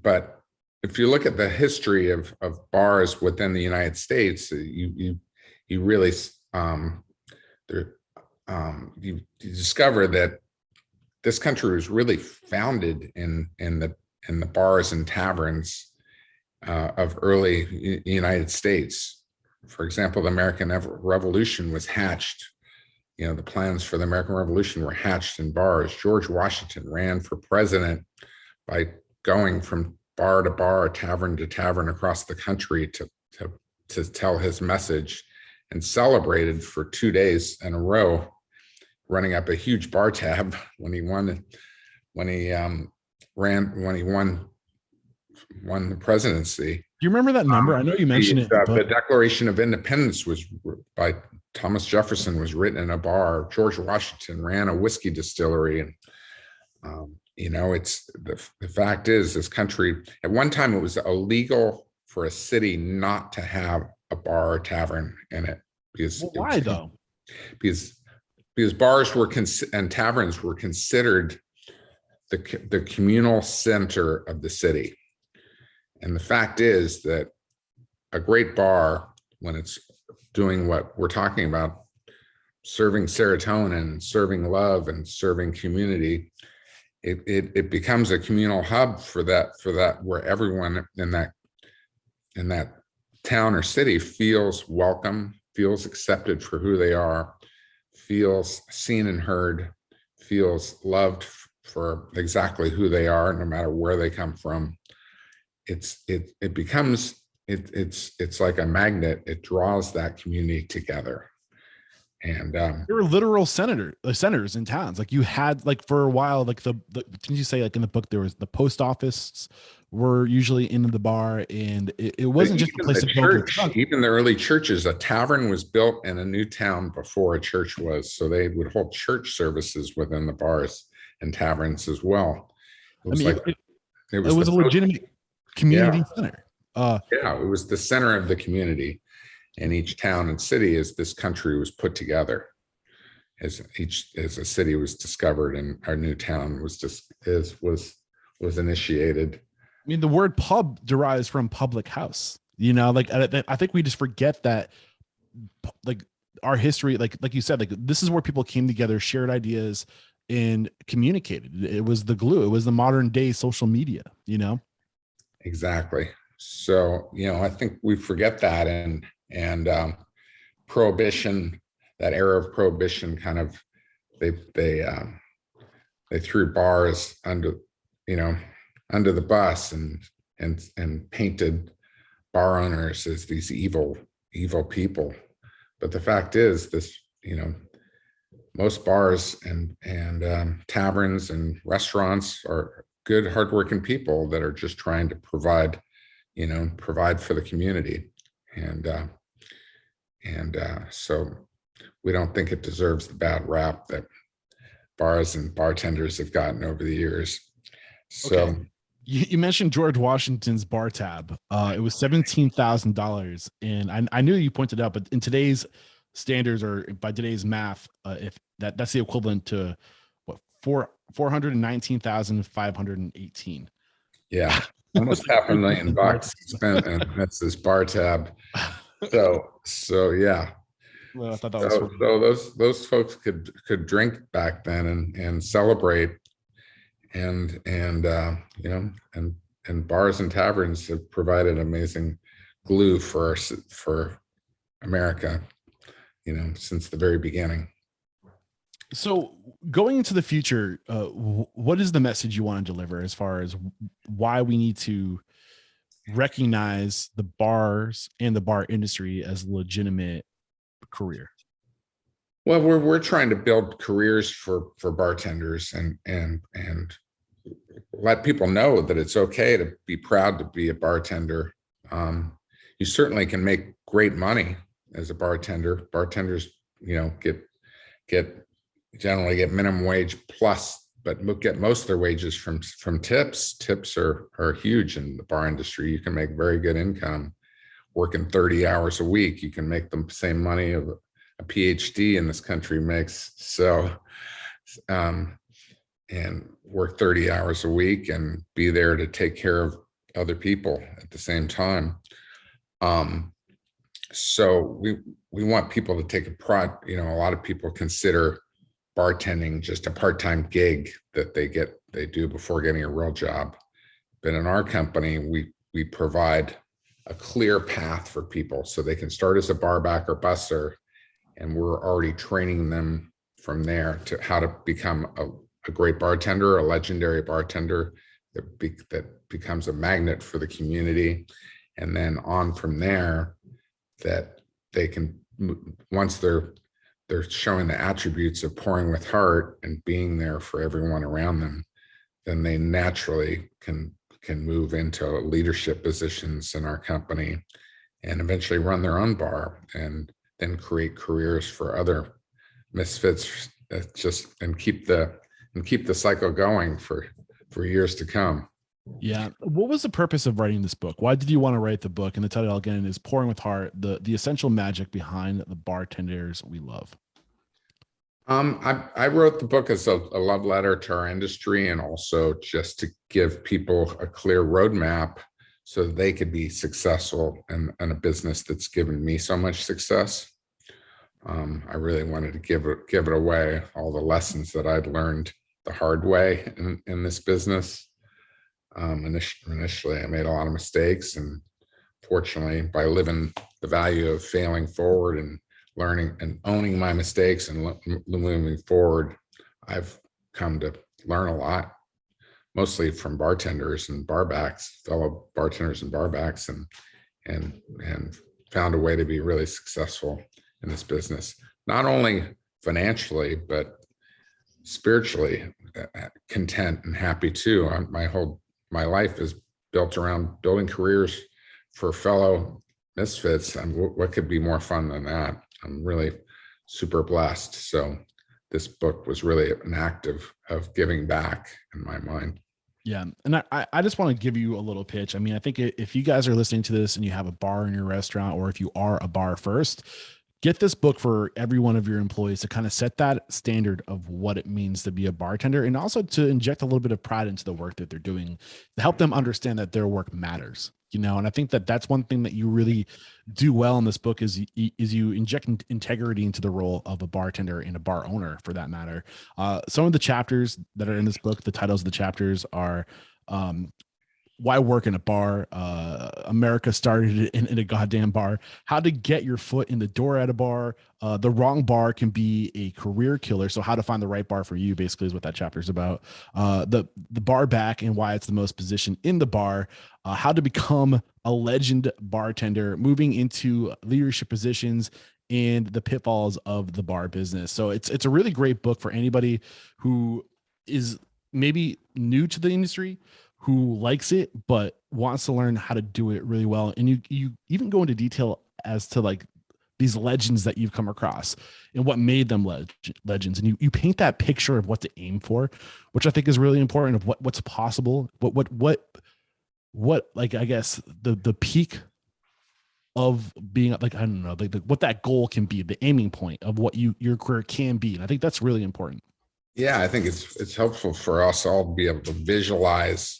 but if you look at the history of bars within the United States, you really you discover that this country was really founded in the bars and taverns of early United States. For example, the American Revolution was hatched. The plans for the American Revolution were hatched in bars. George Washington ran for president by going from bar to bar, tavern to tavern across the country to tell his message, and celebrated for 2 days in a row, running up a huge bar tab when he won the presidency. Do you remember that number? I know you mentioned it. The Declaration of Independence was by Thomas Jefferson, was written in a bar. George Washington ran a whiskey distillery, and it's the fact is, this country at one time, it was illegal for a city not to have a bar or tavern in it because why though? Because bars and taverns were considered the communal center of the city. And the fact is that a great bar, when it's doing what we're talking about, serving serotonin, serving love, and serving community, it becomes a communal hub for that where everyone in that town or city feels welcome, feels accepted for who they are, feels seen and heard, feels loved for exactly who they are, no matter where they come from. It's like a magnet. It draws that community together. And there were literal centers in towns. Like you had, like for a while, like the didn't you say, like in the book, there was the post office were usually in the bar, and it wasn't just a place to go. Even the early churches, a tavern was built in a new town before a church was, so they would hold church services within the bars and taverns as well. It was a legitimate community center. It was the center of the community in each town and city as this country was put together, as a city was discovered and our new town was initiated. I mean, the word pub derives from public house. I think we just forget that, like our history, like you said, like this is where people came together, shared ideas, and communicated. It was the glue. It was the modern day social media. Exactly. So I think we forget that, and prohibition, that era of prohibition, kind of they threw bars under the bus and painted bar owners as these evil people. But the fact is, this most bars and taverns and restaurants are good, hardworking people that are just trying to provide provide for the community. And so we don't think it deserves the bad rap that bars and bartenders have gotten over the years. So Okay. You mentioned George Washington's bar tab. It was $17,000, and I knew you pointed out, but in today's standards or by today's math, if that's the equivalent to what 419,518. yeah, almost half a million bucks spent, and that's this bar tab. So yeah. Well, I thought that was So, funny. so those folks could drink back then and celebrate, and and bars and taverns have provided amazing glue for America, since the very beginning. So going into the future, what is the message you want to deliver as far as why we need to recognize the bars and the bar industry as legitimate career? Well, we're trying to build careers for bartenders and let people know that it's okay to be proud to be a bartender. You certainly can make great money as a bartender. Bartenders, generally get minimum wage plus, but get most of their wages from tips. Tips are huge in the bar industry. You can make very good income working 30 hours a week. You can make the same money of a PhD in this country makes. So, and work 30 hours a week and be there to take care of other people at the same time. So we want people to take a pride. A lot of people consider bartending just a part-time gig that they do before getting a real job. But in our company, we provide a clear path for people so they can start as a barback or busser, and we're already training them from there to how to become a great bartender, a legendary bartender that becomes a magnet for the community. And then on from there, that they can, once they're showing the attributes of pouring with heart and being there for everyone around them, then they naturally can move into leadership positions in our company and eventually run their own bar and then create careers for other misfits and keep the cycle going for years to come. Yeah. What was the purpose of writing this book? Why did you want to write the book? And the title again is Pouring with Heart, the essential magic behind the bartenders we love. I wrote the book as a love letter to our industry, and also just to give people a clear roadmap so that they could be successful in a business that's given me so much success. I really wanted to give it away, all the lessons that I'd learned the hard way in this business. Initially, I made a lot of mistakes, and fortunately, by living the value of failing forward and learning and owning my mistakes and moving forward, I've come to learn a lot, mostly from bartenders and barbacks, fellow bartenders and barbacks, and found a way to be really successful in this business, not only financially, but spiritually content and happy too. My life is built around building careers for fellow misfits. And what could be more fun than that? I'm really super blessed. So this book was really an act of giving back in my mind. Yeah. And I just want to give you a little pitch. I mean, I think if you guys are listening to this and you have a bar in your restaurant, or if you are a bar first, get this book for every one of your employees to kind of set that standard of what it means to be a bartender, and also to inject a little bit of pride into the work that they're doing, to help them understand that their work matters, and I think that that's one thing that you really do well in this book is you inject integrity into the role of a bartender and a bar owner, for that matter. Some of the chapters that are in this book, the titles of the chapters are why work in a bar, America started in a goddamn bar, how to get your foot in the door at a bar, the wrong bar can be a career killer, so how to find the right bar for you basically is what that chapter is about. The bar back and why it's the most position in the bar, how to become a legend bartender, moving into leadership positions, and the pitfalls of the bar business. So it's a really great book for anybody who is maybe new to the industry, who likes it but wants to learn how to do it really well. And you even go into detail as to like these legends that you've come across and what made them legends. And you paint that picture of what to aim for, which I think is really important, of what's possible, what like, I guess the peak of being like, I don't know, like what that goal can be, the aiming point of what your career can be. And I think that's really important. Yeah, I think it's helpful for us all to be able to visualize,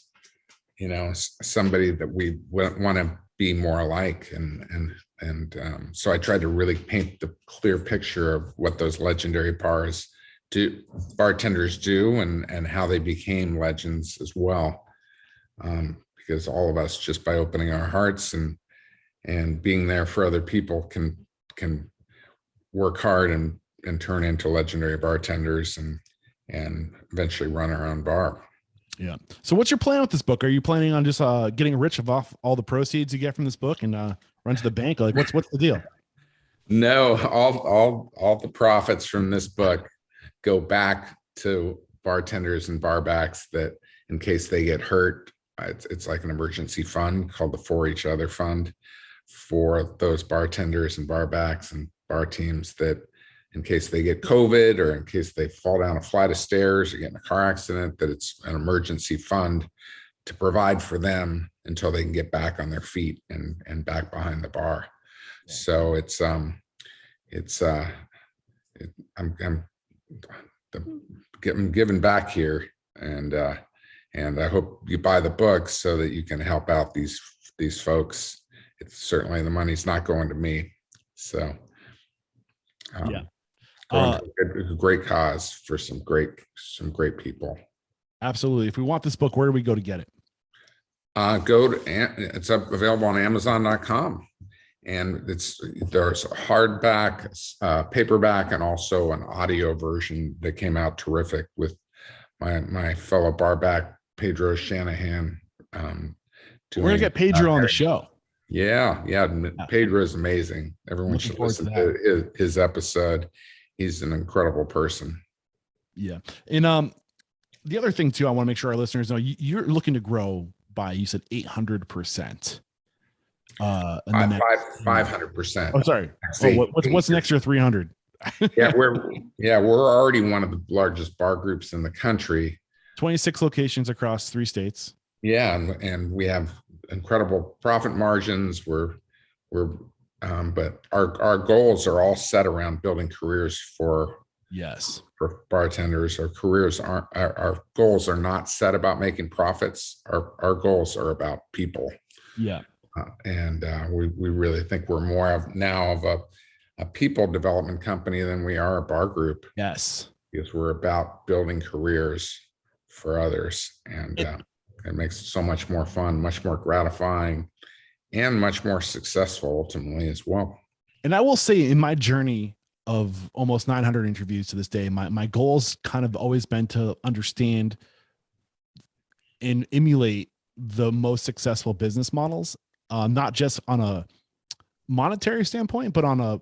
somebody that we want to be more like, and so I tried to really paint the clear picture of what those legendary bartenders do, and how they became legends as well. Because all of us, just by opening our hearts and being there for other people, can work hard and turn into legendary bartenders and eventually run our own bar. Yeah. So what's your plan with this book? Are you planning on just getting rich off all the proceeds you get from this book and run to the bank? Like what's the deal? No, all the profits from this book go back to bartenders and barbacks, that in case they get hurt, it's like an emergency fund called the For Each Other Fund, for those bartenders and barbacks and bar teams, that in case they get COVID, or in case they fall down a flight of stairs or get in a car accident, that it's an emergency fund to provide for them until they can get back on their feet and back behind the bar. Yeah. So I'm giving back here, and I hope you buy the book so that you can help out these folks. It's certainly, the money's not going to me. So yeah. A great cause for some great people. Absolutely. If we want this book, where do we go to get it? It's available on Amazon.com, and there's a hardback, paperback, and also an audio version that came out terrific with my fellow barback Pedro Shanahan. We're gonna get Pedro on the show. Yeah. Pedro is amazing. Everyone should listen to his episode. He's an incredible person. Yeah. And the other thing too, I want to make sure our listeners know, you're looking to grow by, you said 800%. 500%. Oh, sorry. What's next year? 300. We're already one of the largest bar groups in the country. 26 locations across 3 states. Yeah, and we have incredible profit margins. But our goals are all set around building careers for bartenders. Our goals are not set about making profits. Our goals are about people. Yeah. We really think we're more of a people development company than we are a bar group. Yes. Because we're about building careers for others. And it makes it so much more fun, much more gratifying, and much more successful ultimately as well. And I will say, in my journey of almost 900 interviews to this day, my goals kind of always been to understand and emulate the most successful business models, not just on a monetary standpoint, but on a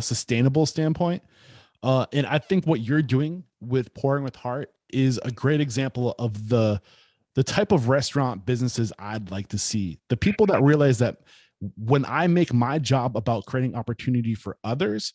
sustainable standpoint. And I think what you're doing with Pouring with Heart is a great example of the type of restaurant businesses I'd like to see. The people that realize that when I make my job about creating opportunity for others,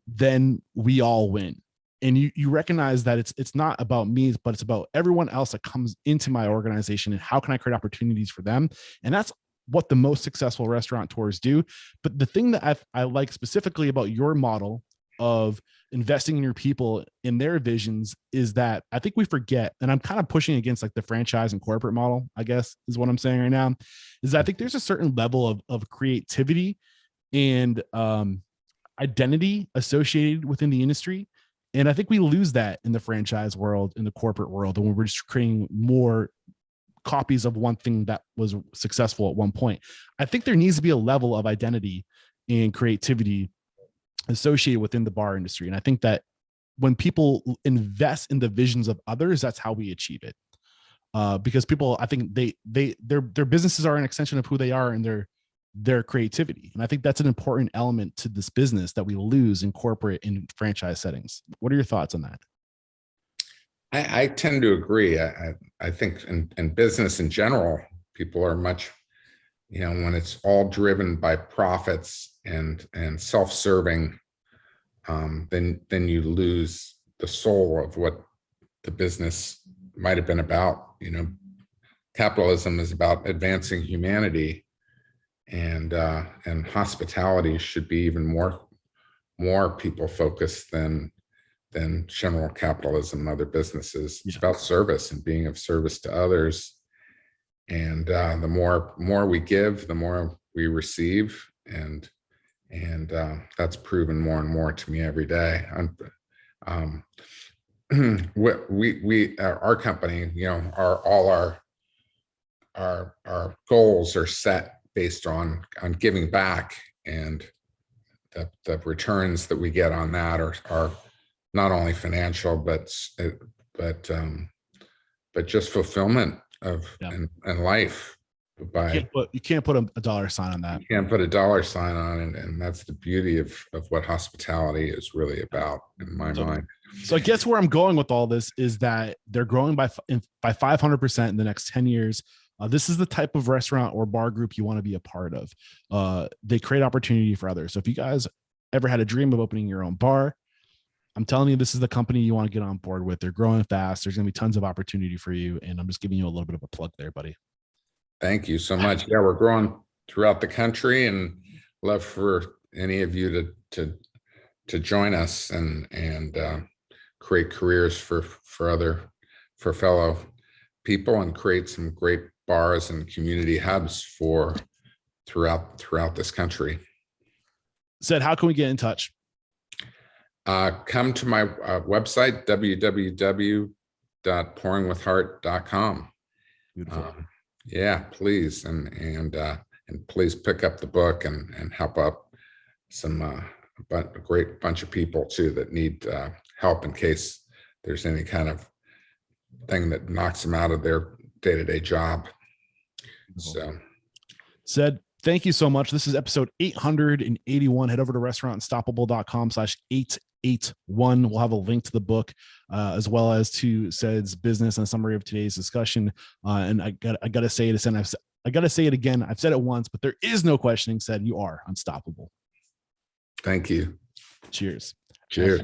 then we all win. And you recognize that it's not about me, but it's about everyone else that comes into my organization, and how can I create opportunities for them? And that's what the most successful restaurateurs do. But the thing that I like specifically about your model of investing in your people, in their visions, is that I think we forget, and I'm kind of pushing against like the franchise and corporate model, I guess is what I'm saying right now, is I think there's a certain level of creativity and identity associated within the industry. And I think we lose that in the franchise world, in the corporate world, and when we're just creating more copies of one thing that was successful at one point. I think there needs to be a level of identity and creativity associated within the bar industry. And I think that when people invest in the visions of others, that's how we achieve it. Because people, I think their businesses are an extension of who they are and their creativity. And I think that's an important element to this business that we lose in corporate and franchise settings. What are your thoughts on that? I tend to agree. I think in business in general, people are much, when it's all driven by profits and self-serving, then you lose the soul of what the business might have been about. Capitalism is about advancing humanity, and hospitality should be even more people focused than general capitalism and other businesses. It's about service and being of service to others. And the more we give, the more we receive, and that's proven more and more to me every day. Our company, our goals are set based on giving back, and the returns that we get on that are not only financial, but just fulfillment of and life. You can't put a dollar sign on that. You can't put a dollar sign on it, and that's the beauty of what hospitality is really about in my mind. So I guess where I'm going with all this is that they're growing by 500% in the next 10 years. This is the type of restaurant or bar group you want to be a part of. They create opportunity for others. So if you guys ever had a dream of opening your own bar, I'm telling you, this is the company you want to get on board with. They're growing fast. There's going to be tons of opportunity for you. And I'm just giving you a little bit of a plug there, buddy. Thank you so much. Yeah, we're growing throughout the country, and love for any of you to join us and create careers for fellow people, and create some great bars and community hubs throughout this country. Cedd, how can we get in touch? Come to my website, www.pouringwithheart.com. Beautiful. Yeah, please, and please pick up the book and help up a great bunch of people too that need help in case there's any kind of thing that knocks them out of their day-to-day job. So, Cedd, thank you so much. This is episode 881. Head over to restaurantstoppable.com/881. We'll have a link to the book, as well as to Cedd's business and a summary of today's discussion. And I gotta say it again. I gotta say it again. I've said it once, but there is no questioning. Cedd, you are unstoppable. Thank you. Cheers. Cheers.